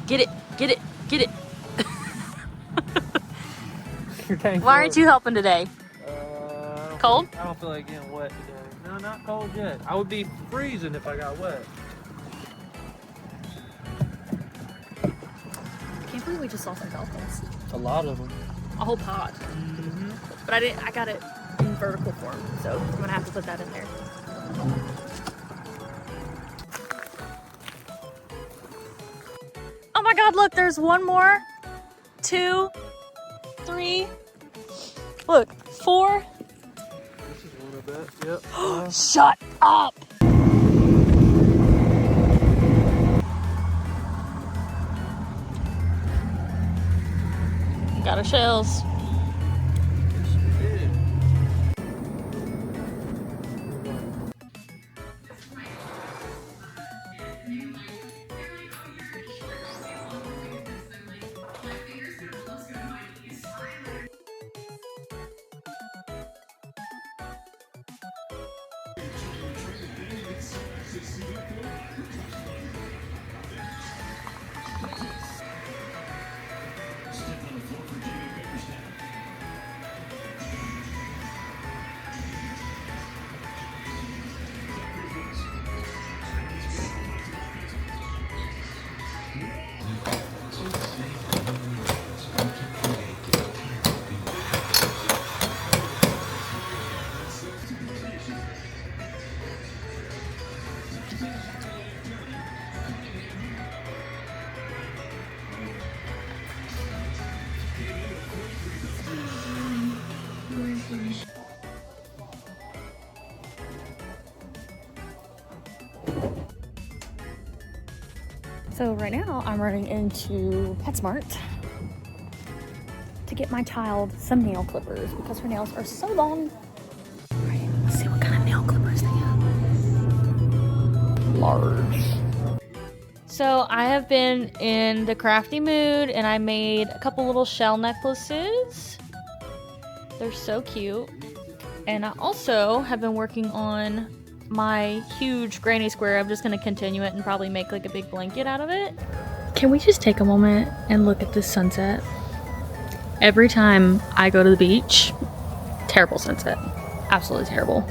Get it, get it, get it. Why aren't you helping today? Cold? I don't feel like getting wet today. No, not cold yet. I would be freezing if I got wet. I can't believe we just saw some dolphins. A lot of them. A whole pod. But I got it in vertical form, so I'm gonna have to put that in there. Oh my God, look, there's one more, 2, 3, look, 4. This is one, I bet. Yep. Shut up! Got our shells. So right now I'm running into PetSmart to get my child some nail clippers because her nails are so long. All right, let's see what kind of nail clippers they have. Large. So I have been in the crafty mood and I made a couple little shell necklaces. They're so cute. And I also have been working on my huge granny square. I'm just gonna continue it and probably make like a big blanket out of it. Can we just take a moment and look at this sunset? Every time I go to the beach, terrible sunset. Absolutely terrible.